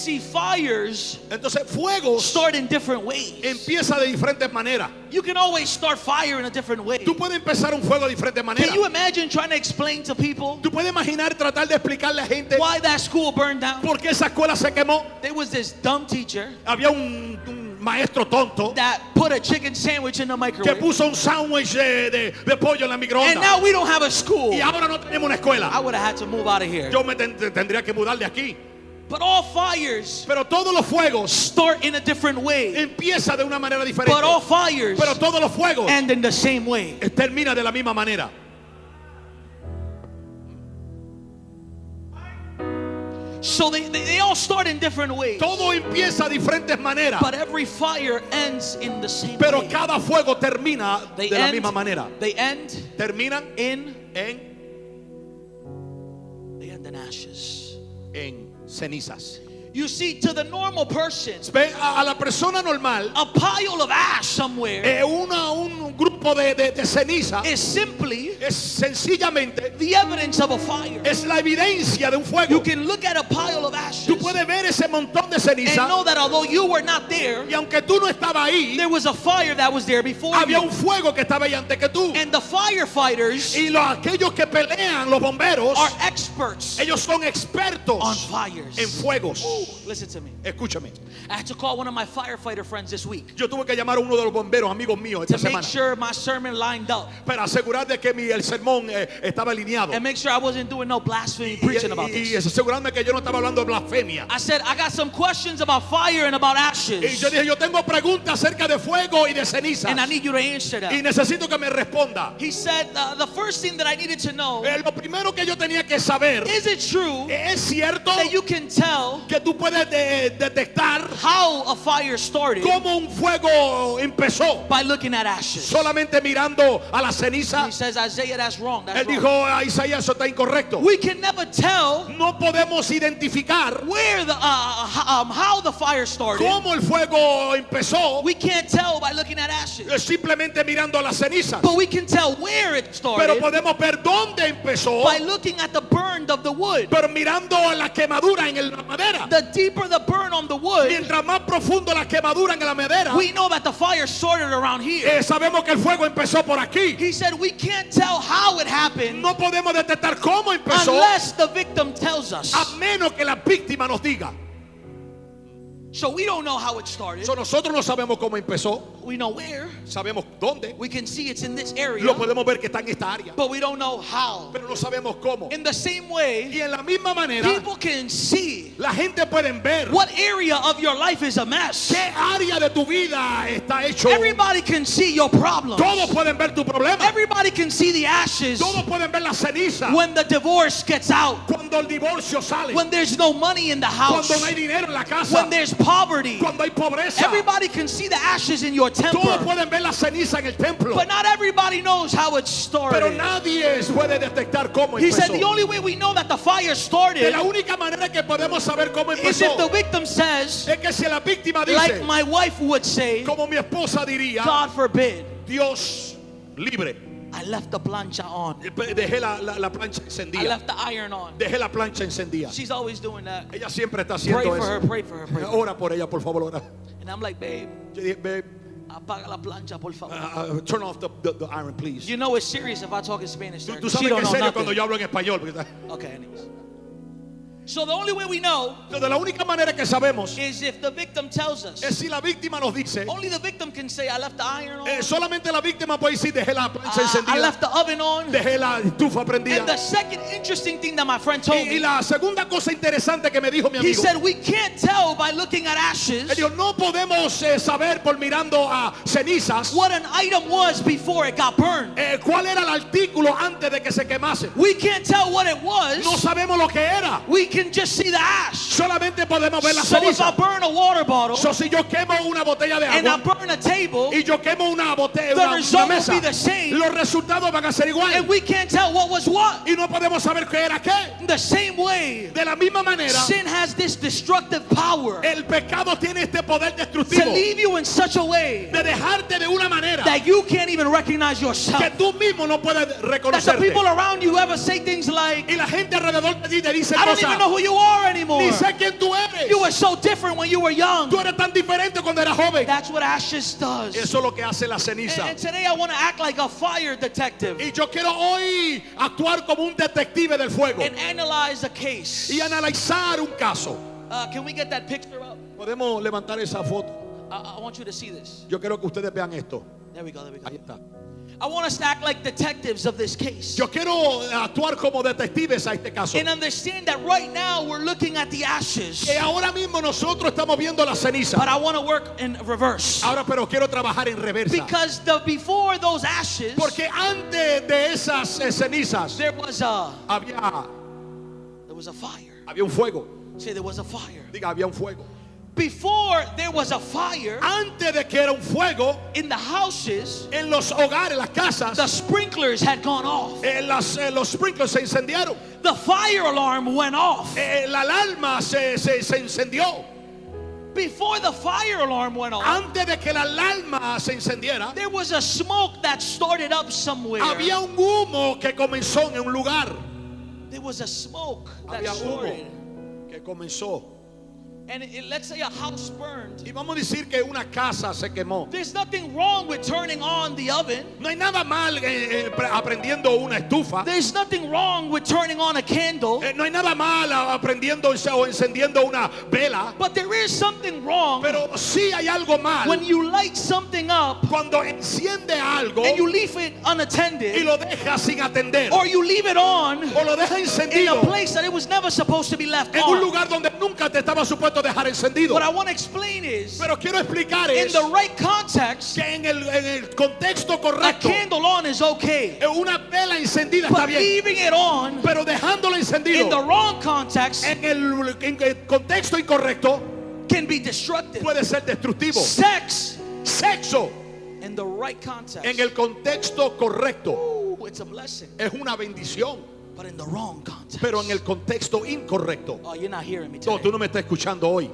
See, fires Entonces, fuegos start in different ways. empieza de diferentes maneras. You can always start fire in a different way. Tú puedes empezar un fuego de diferentes maneras. Can you imagine trying to explain to people Tú puedes imaginar tratar de explicarle a gente why that school burned down? por qué esa escuela se quemó. There was this dumb teacher Había un maestro tonto that put a chicken sandwich in the que microwave. puso un sándwich de pollo en la And microondas. now we don't have a school. Y ahora no tenemos una I escuela. would have had to move out of here. Yo me tendría que mudar de aquí. But all fires Pero todos los fuegos start in a different way. empieza de una manera diferente. But all fires Pero todos los fuegos end in the same way. termina de la misma manera. So they all start in different ways. Todo empieza de diferentes maneras. But every fire ends in the same Pero way. cada fuego termina They de la end, misma manera. They end Terminan in ashes. en cenizas. You see, to the normal person, Ve a la persona normal, a pile of ash somewhere un grupo de ceniza is simply es sencillamente the evidence of a fire. es la evidencia de un You fuego. can look at a pile of ashes Tú puedes ver ese montón de and ceniza know that although you were not there, y aunque tú no estabas ahí, there was a fire that was there before había you. un fuego que estaba ahí antes que tú. And the firefighters Y aquellos que pelean, los bomberos, are experts ellos son expertos on fires. en fuegos. Listen to me. Escúchame, I had to call one of my firefighter friends this week yo tuve que llamar a uno de los bomberos, amigos míos, to esta make semana, sure my sermon lined up para asegurar de que el sermón estaba alineado. and make sure I wasn't doing no blasphemy preaching about Y this. asegurarme que yo no estaba hablando de blasfemia. I said, I got some questions about fire and about Y ashes, yo dije, yo tengo preguntas acerca de fuego y de cenizas. and I need you to answer Y them. necesito que me responda. He said, the first thing that I needed to know, Lo primero que yo tenía que saber, is it true ¿es cierto that you can tell que tú puedes detectar how a fire started cómo un fuego empezó by looking at ashes? solamente mirando a la ceniza? He says, Isaiah, that's wrong. That's Él wrong. dijo a Isaías, eso está incorrecto. We can never tell No podemos identificar where the how the fire started. cómo el fuego empezó We can't tell by looking at ashes, simplemente mirando a las cenizas. but we can tell where it Pero started podemos ver dónde empezó, by looking at the burn of the wood. pero mirando la quemadura en la madera. The deeper the burn on the wood, Mientras más profundo la quemadura en la madera, we know that the fire started around here. sabemos que el fuego empezó por aquí. He said we can't tell how it happened No podemos detectar cómo empezó unless the victim tells us. a menos que la víctima nos diga. So we don't know how it started. Nosotros no sabemos cómo empezó, We know where. sabemos dónde, We can see it's in this area, lo podemos ver que está en esta área, but we don't know how. pero no sabemos cómo. In the same way, Y en la misma manera, people can see la gente puede ver what area of your life is a mess. qué área de tu vida está hecho. Everybody can see your problems. Todos pueden ver tu problema. Everybody can see the ashes Todos pueden ver la ceniza when the divorce gets out, cuando el divorcio sale, when there's no money in the house, cuando no hay dinero en la casa, when there's poverty. cuando hay pobreza. Everybody can see the ashes in your Todos temper, pueden ver la ceniza en el templo, but not everybody knows how it pero started. nadie puede detectar cómo He said empezó. the only way we know that the fire Que started la única manera que podemos saber cómo is if the empezó victim says, es que si la víctima like dice, my wife would say, como mi esposa diría, God forbid, Dios libre, I left the plancha on. dejé la plancha I encendida, left the iron on. dejé la plancha encendida. She's always doing that. Ella siempre está Pray haciendo for her, eso. pray for her, pray for her. Ora por ella, por favor, ora. And I'm like, babe, Yo dije, babe, apaga la plancha, por favor. turn off the iron, please. You know it's serious if I talk in Spanish. Tú Sir. sabes She que don't es know serio cuando nothing. yo hablo en español. Porque Okay, anyways. So the only way we know de la única manera que sabemos is if the victim tells us. es si la víctima nos dice, Only the victim can say, I left the iron on. solamente la víctima puede decir, dejé la plancha I encendida, left the oven on. dejé la estufa prendida. And the second interesting thing that my friend told Y me, la segunda cosa interesante que me dijo mi he amigo, said, we can't tell by looking at ashes él dijo, no podemos saber por mirando a cenizas what an item was before it got burned. cuál era el artículo antes de que se quemase. We can't tell what it No was. sabemos lo que era, We can just see the ash. solamente podemos ver la So if I ceniza. burn a water bottle So, si yo quemo una botella de and I agua burn a table, y yo quemo una botella, the una result will mesa, be the same. los resultados van a ser And iguales. we can't tell what was what. Y no podemos saber qué era qué. In the same way, De la misma manera, sin has this destructive power el pecado tiene este poder to destructivo leave you in such a way de dejarte de una manera that you can't even recognize yourself. que tú mismo no puedes That the reconocerte. people around you ever say things like, Y la gente alrededor de ti te dice I don't even cosas. know know who you are anymore. Ni sé quién tú eres. You were so different when you were young. Tú eres tan diferente cuando eras joven. That's what ashes does. Eso es lo que hace la ceniza. And today I want to act like a fire detective Y yo quiero hoy actuar como un detective del fuego and analyze a case. y analizar un caso. Can we get that picture up? Podemos levantar esa foto. I want you to see this. Yo quiero que ustedes vean esto. There we go, there we go. Ahí está. I want us to act like detectives of this case. Yo quiero actuar como detectives a este caso. And understand that right now we're looking at the ashes. Que ahora mismo nosotros estamos viendo la ceniza. But I want to work in reverse. Ahora, pero quiero trabajar en reversa. Because before those ashes, Porque antes de esas cenizas there was había a fire. un fuego. Say there was a fire. Diga, había un fuego. Before there was a fire, Antes de que era un fuego, in the houses, en los hogares, las casas, the sprinklers had gone off. los sprinklers se incendiaron. The fire alarm went off. La alarma se incendió. Before the fire alarm went off, Antes de que la alarma se incendiara, there was a smoke that started up somewhere. había un humo que comenzó en un lugar. There was a smoke that Había started. humo que comenzó. And let's say a house burned. Y vamos a decir que una casa se quemó. There's nothing wrong with turning on the oven. No hay nada mal aprendiendo una estufa. There's nothing wrong with turning on a candle. No hay nada mal aprendiendo o encendiendo una vela. But there is something wrong Pero sí hay algo mal when you light something up cuando enciende algo and you leave it y unattended, lo deja sin atender. or you leave it on O lo deja in encendido a place that it was never supposed to be left en un on. lugar donde nunca te estaba supuesto dejar encendido. What I want to explain is, Pero quiero explicar in es the right context, que en el contexto a correcto candle on is okay. una vela encendida está But bien, leaving it on pero dejándola in encendido the wrong context en el contexto incorrecto can be destructive. puede ser destructivo. Sex Sexo in the right context, en el contexto correcto ooh, it's a blessing. es una bendición, But in the wrong context, pero en el contexto incorrecto. oh, you're not hearing me No, today. tú no me estás escuchando hoy.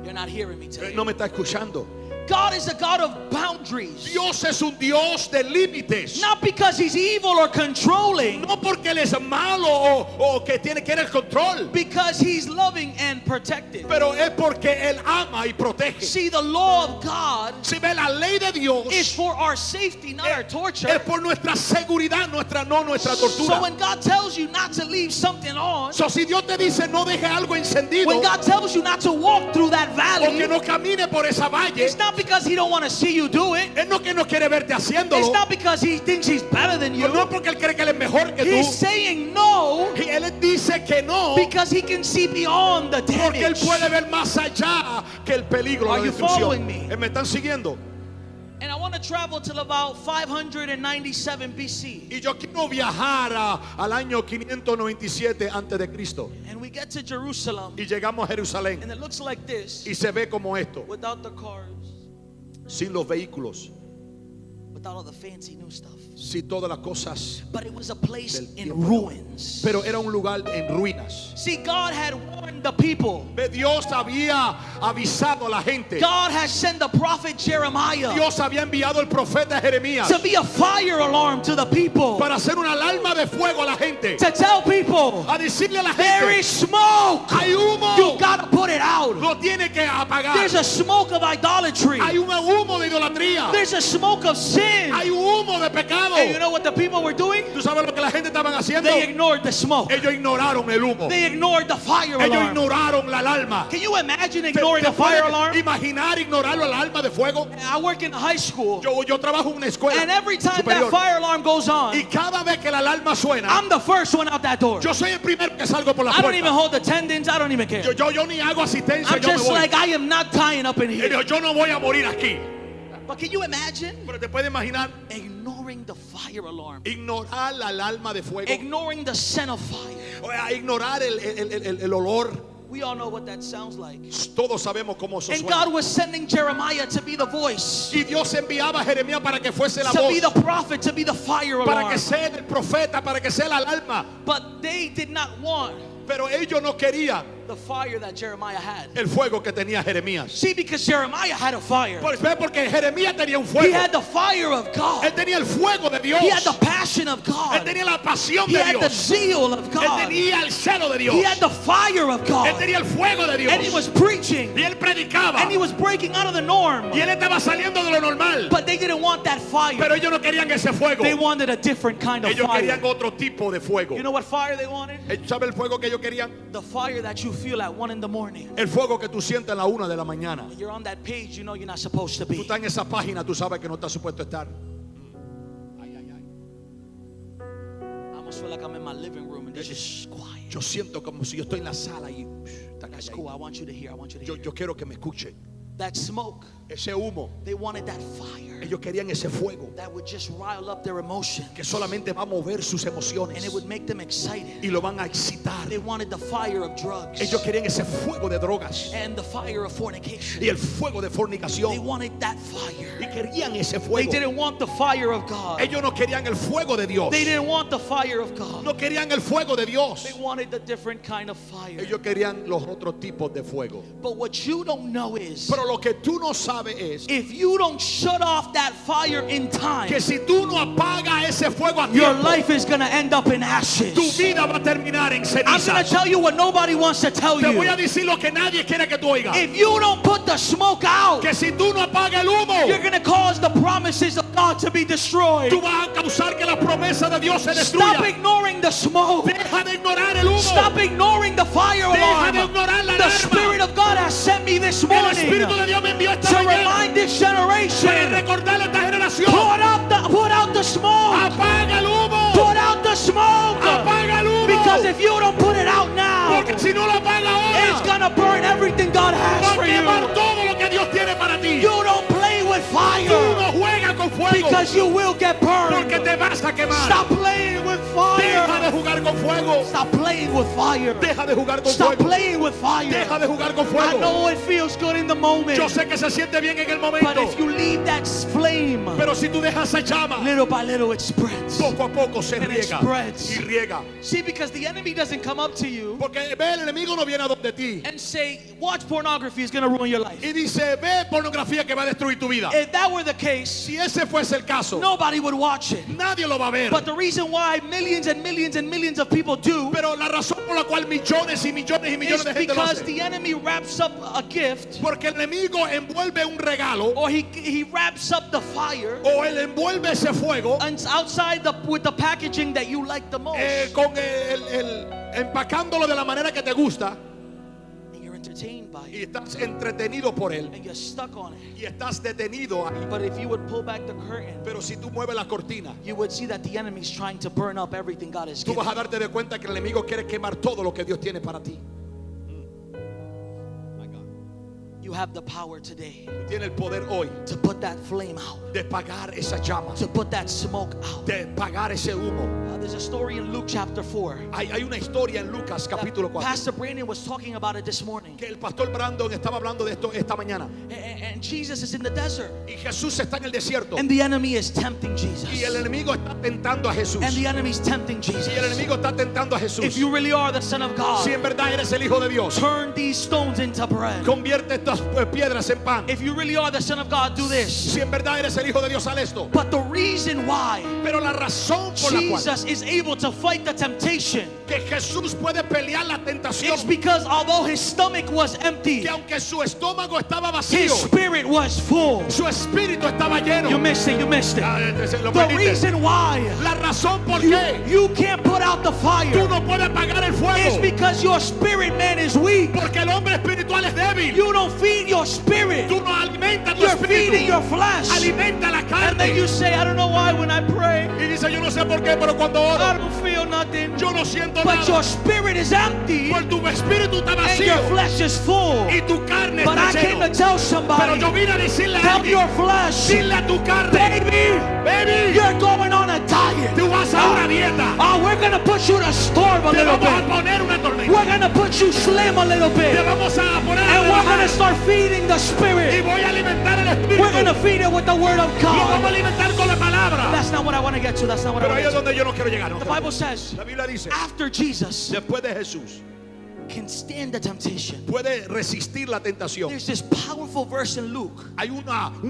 You're not hearing me today. No me estás escuchando. God is a God of boundaries. Dios es un Dios de límites. Not because he's evil or controlling, No porque Él es malo o que quiere el control, because he's loving and protective. pero es porque Él ama y protege. See, the law of God Si ve, la ley de Dios is for our safety, not our torture. es por nuestra seguridad, no nuestra So tortura. when God tells you not to leave something on, So, si Dios te dice no deje algo encendido when God tells you not to walk through that o que valley, no camine por esa valle, it's not because he don't want to see you do it. Él no que no quiere verte haciéndolo. It's not because he thinks he's better than you. No porque Él cree que Él es mejor que tú. He's saying no Y Él dice que no because he can see beyond the porque Él damage. puede ver más allá que el peligro, Are la you destrucción. following me? ¿Me están siguiendo? And I want to travel till about 597 BC. Y yo quiero viajar al año 597 antes de Cristo. And we get to Jerusalem, Y llegamos a Jerusalén and it looks like this, y se ve como esto, without the cars, sin los vehículos, without all the fancy new stuff. sin todas las cosas. But it was a place Del in tiempo. ruins. Pero era un lugar en ruinas. See, God had warned the people. Dios había avisado a la gente. God had sent the prophet Jeremiah Dios había enviado al profeta Jeremías to be a fire alarm to the people, para hacer una alarma de fuego a la gente, to tell people a decirle a la there gente, is smoke. hay humo, You gotta put it out. lo tiene que apagar. There's a smoke of idolatry. Hay un humo de idolatría, There's a smoke of sin. hay un humo de pecado. And you know what the people were doing? ¿Tú sabes lo que la gente estaban haciendo? They ignored the smoke. Ellos ignoraron el humo. They ignored the fire Ellos alarm. ignoraron la alarma. Can you imagine ¿Te ignoring the fire puedes alarm? imaginar ignorar la alarma de fuego? I work in high school, Yo trabajo en una escuela and every time superior. that fire alarm goes on, Y cada vez que la alarma suena, I'm the first one out that door. yo soy el primero que salgo por la I don't even puerta. hold attendance. I don't even care. Yo ni hago asistencia, I'm yo me just voy. like, I am not tying up in Y here. digo, yo no voy a morir aquí. But can you imagine Pero te puedes imaginar ignoring the fire alarm, ignorar la alarma de fuego, ignoring the scent of fire? o ignorar el olor. We all know what that sounds like. Todos sabemos cómo eso And suena. God was sending Jeremiah to be the voice, Y Dios enviaba a Jeremías para que fuese la to be the voz, prophet, to be the fire para alarm. que sea el profeta, para que sea la alarma. But they did not want Pero ellos no querían The fire that Jeremiah had. El fuego que tenía Jeremías. See, because Jeremiah had a fire. Porque Jeremías tenía un He fuego. had the fire of God. Él tenía el fuego de Dios. He had the passion of God. Él tenía la pasión He de had the Dios. zeal of Él God. tenía el celo de Dios. He had the fire of Él God. tenía el fuego de Dios. And he was preaching. Y él predicaba. And he was breaking out of the norm. Y él estaba saliendo de lo normal. But they didn't want that fire. Pero ellos no querían ese fuego. They wanted a different kind of Ellos fire. querían otro tipo de fuego. You know what fire they wanted? ¿Sabe el fuego que ellos querían? The fire that you feel at 1 in the morning. El fuego que tú sientes a la 1 de la mañana. You're on that page, you know you're not supposed to Tú be. estás en esa página, tú sabes que no estás supuesto a estar. I almost feel like I'm in my living room and it's just quiet. Yo siento como si yo estoy en la sala y That's cool. I want you to hear. I want you to hear. yo quiero que me escuchen. That smoke, Ese humo, they wanted that fire ellos querían ese fuego that would just rile up their emotion que solamente va a mover sus and emociones it would make them excited. y lo van a excitar. They wanted the fire of drugs Ellos querían ese fuego de drogas and the fire of fornication. y el fuego de They fornicación wanted that fire. y querían ese They fuego. didn't want the fire of God. Ellos no querían el fuego de Dios. They didn't want the fire of God. No querían el fuego de Dios. They wanted the different kind of fire. Ellos querían los otros tipos de fuego. But what you don't know is, Pero lo que tú no sabes es if you don't shut off that fire in time, que si tú no apagas ese fuego a your tiempo, life is going to end up in ashes. tu vida va a terminar en I'm going to cenizas. tell you what nobody wants to tell Te voy a you. decir lo que nadie quiere que tú oigas. If you don't put the smoke out, Que si tú no apagas el humo, you're going to cause the promises of God to be destroyed. tú vas a causar que la promesa de Dios se Stop destruya. ignoring the smoke. Deja de ignorar el humo. Stop ignoring the fire Deja de alarm. ignorar la The alarma. Spirit of God has sent me this El morning Espíritu de Dios me envió esta to mañana remind this para generation, recordar a esta generación. put out the smoke. Apaga el humo. Put out the smoke. Apaga el humo. Because if you don't put it out now, Porque si no lo apaga it's ahora, gonna burn everything God has va a for quemar you. todo lo que Dios tiene para ti. You don't play with Tú fire no juegas con fuego because you will get porque burned. te vas a quemar. Stop playing with Deja fire. de jugar con fuego. Stop playing with fire. Deja de jugar con Stop fuego. playing with Deja fire. de jugar con I fuego. know it feels good in the moment, Yo sé que se siente bien en el but momento, if you leave that flame, pero si tú dejas esa llama, little by little it spreads. poco a poco se And it riega spreads. y riega. See, because the enemy doesn't come up to you Porque ve, el enemigo no viene a donde ti and say, watch pornography is going to ruin your life. y dice, ve pornografía que va a destruir tu vida. If that were the case, Si ese fuese el caso, nobody would watch it. nadie lo va a ver. But the reason why millions and millions and millions of people do Pero la razón por la cual millones y millones y millones is de gente lo because hace, the enemy wraps up a gift, porque el enemigo envuelve un regalo or he wraps up the fire o él envuelve ese fuego and outside with the packaging that you like the most, con empacándolo de la manera que te gusta and you're entertained by y it, estás entretenido por él and you're stuck on it. y estás detenido ahí. But if you would pull back the curtain, Pero si tú mueves la cortina, you would see that the enemy's trying to burn up everything God has tú given. vas a darte de cuenta que el enemigo quiere quemar todo lo que Dios tiene para ti. You have the power today Tiene el poder hoy to put that flame out, de pagar esa llama, to put that smoke out. de pagar ese humo. There's a story in Luke chapter 4. Hay una historia en Lucas capítulo 4 Pastor Brandon was talking about it this morning. que el pastor Brandon estaba hablando de esto esta mañana. And Jesus is in the desert. Y Jesús está en el desierto And the enemy is tempting Jesus. y el enemigo está tentando a Jesús. And the enemy's tempting Y el Jesus. enemigo está tentando a Jesús. If you really are the Son of God, Si en verdad eres el Hijo de Dios, turn these stones into bread. convierte estas piedras en pan. If you really are the Son of God, do this. Si en verdad eres el Hijo de Dios, haz esto. But the reason why Pero la razón por la cual Jesus is able to fight the temptation que Jesús puede pelear la tentación, is because although his stomach was empty, que aunque su estómago estaba his vacío, spirit was full. su espíritu estaba lleno. You missed it, you missed it. Lo The perdiste. reason why La razón por qué you can't put out the tú fire no puedes apagar el is fuego, because your spirit man is weak. porque el hombre espiritual es débil. You don't feed your spirit. Tú no alimentas tu You're feeding espíritu, your flesh. alimenta la And then you carne. say, I don't know why when I pray, Y dice, yo no sé por qué, pero cuando I oro, don't feel nothing. yo no siento But your nada. spirit is empty Por tu espíritu está and your vacío flesh is full. y tu carne But está I came to lleno. tell Pero somebody, yo vine a decirle a tell your alguien, flesh, dile a tu carne, baby, baby, you're going on a diet. tú vas a una dieta. Oh, we're going to put you to starve a Te little vamos a bit. poner una We're tormenta. going to put you slim a little Te bit. vamos a poner And a we're going to trabajar. start feeding the Y spirit. voy a alimentar el espíritu. We're going to feed it with the word of Lo vamos a God. alimentar con la palabra. That's not what I want to get to. That's not what I Pero want ahí to es get to. donde yo no quiero llegar. ¿no? The Bible says, La Biblia dice, after Jesus después de Jesús can stand the temptation. puede resistir la tentación. There's this powerful verse in Luke Hay un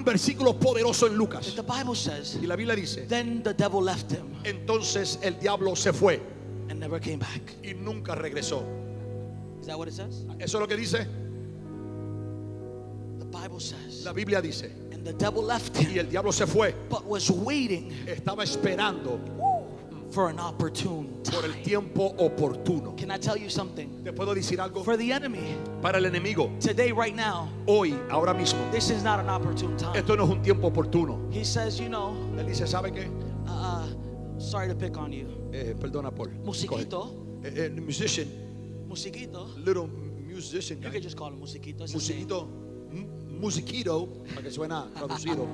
versículo poderoso en that Lucas. the Bible says, Y la Biblia dice, then the devil left him entonces el diablo se fue and never came back. y nunca regresó. Is that what it says? Eso es lo que dice. The Bible says, La Biblia dice, and the devil left y him, el diablo se fue. but was waiting Estaba esperando for an opportune por el time. tiempo oportuno. Can I tell you something? ¿Te puedo decir algo? For the enemy, Para el enemigo, today, right now, hoy, ahora mismo, this is not an opportune time. esto no es un tiempo oportuno. He says, you know, Él dice, ¿sabe qué? sorry to pick on you. Perdona por Musiquito, musician, musiquito. little musician You guy. can just call him musiquito. It's the same. Musiquito, musiquito, para que suena traducido.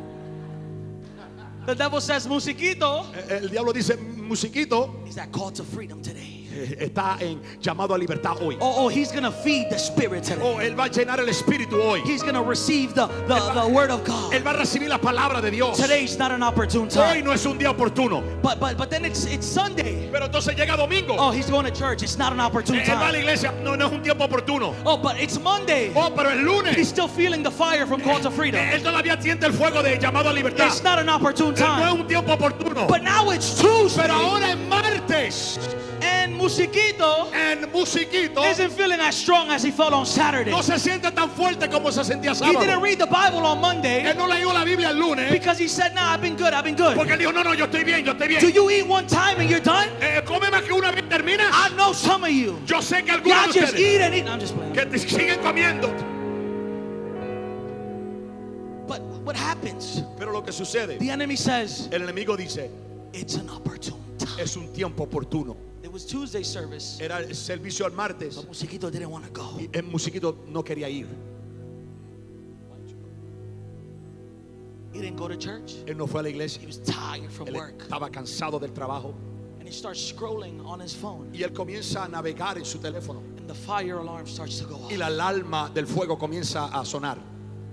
The devil says musiquito. El diablo dice, musiquito, Is that call to freedom today? está en llamado a libertad hoy. Oh, he's gonna feed the spirit today. Oh, él va a llenar el espíritu hoy. He's gonna receive the word of God. Él va a recibir la palabra de Dios. Today's not an opportune Hoy time. no es un día oportuno. But then it's Sunday. Pero entonces llega domingo. Oh, he's going to church. It's not an opportune Él va a la time. iglesia. No es un tiempo oportuno. Oh, but it's Monday. Oh, pero el lunes. He's still feeling the fire from call to freedom. Él todavía siente el fuego de llamado a libertad. It's not an opportune No es time. un tiempo oportuno. But now it's Tuesday. Pero ahora es martes. And musiquito En musiquito isn't feeling as strong as he felt on Saturday. no se siente tan fuerte como se sentía He didn't sábado. read the Bible on Monday Él no leyó la Biblia el lunes because he said, nah, I've been good. porque él dijo, no, yo estoy bien, yo estoy Do bien. you eat one time and you're done? Come más que una vez termina. I know some of you. Yo sé que Y'all algunos de just ustedes eat and eat. I'm just playing. que te siguen comiendo. But what happens? Pero lo que sucede, The enemy says, el enemigo dice, it's an opportune time. es un tiempo oportuno. It was Tuesday service. Era el servicio al martes But Musiquito didn't want to go. y el musiquito no quería ir. He didn't go to church. Él no fue a la iglesia. He was tired from Él work. estaba cansado del trabajo And he starts scrolling on his phone. y él comienza a navegar en su teléfono And the fire alarm starts to go y off. la alarma del fuego comienza a sonar.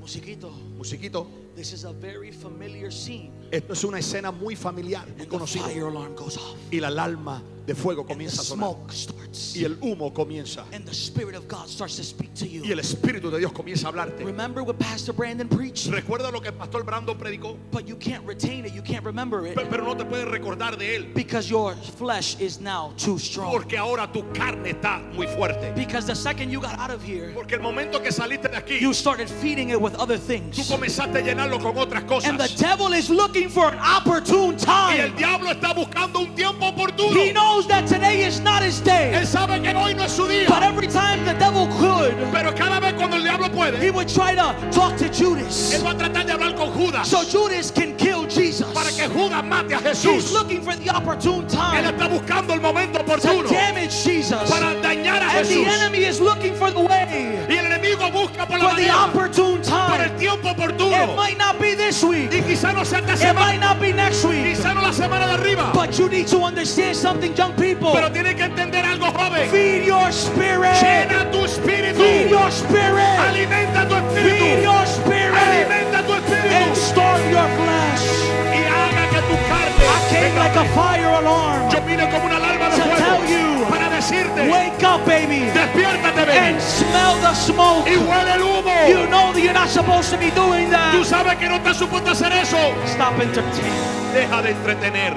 Musiquito, Musiquito, this is a very familiar scene. esto es una escena muy familiar, muy And the conocida. fire alarm goes off. Y la alarma de fuego And the comienza a sonar smoke starts. y el humo comienza And the Spirit of God starts to speak to y you. el Espíritu de Dios comienza a hablarte. Remember what Pastor Brandon preached? Recuerda lo que el pastor Brandon predicó, But you can't retain it. You can't remember it. pero no te puedes recordar de él Because your flesh is now too strong. porque ahora tu carne está muy fuerte. Because the second you got out of here, Porque el momento que saliste de aquí, you started feeding it with other tú things. comenzaste a llenarlo con otras And the cosas. devil is looking for an opportune Y el time. diablo está buscando un tiempo oportuno. He knows that today is not his day. Él sabe que hoy no es su día. But every time the devil could, Pero cada vez cuando el diablo he puede, would try to talk to Judas. él va a tratar de hablar con Judas So Judas can kill Jesus. para que Judas mate a He's Jesús. looking for the opportune Él time está buscando el momento to oportuno damage Jesus. para dañar a And the Jesús. enemy is looking for the way, Y el enemigo busca por la for the manera, opportune por el time. tiempo It oportuno. might not be this week. Y quizá no sea esta It semana, might not be next week. quizá no la semana de arriba. But you need to understand something, young people. Pero tiene que entender algo, joven. Feed your spirit. Llena tu espíritu. Feed your spirit. Alimenta tu Feed espíritu. your spirit. Alimenta tu And espíritu. starve your flesh. Y haga que tu carne I came like a fire alarm Yo vine como una alarma de to tell fuego you, para decirte, wake up, baby, despiértate, and baby, smell the smoke. y huele el humo. You know that you're not supposed to be doing Tú that. sabes que no estás supuesto a hacer eso. Stop entertaining. Deja de entretener.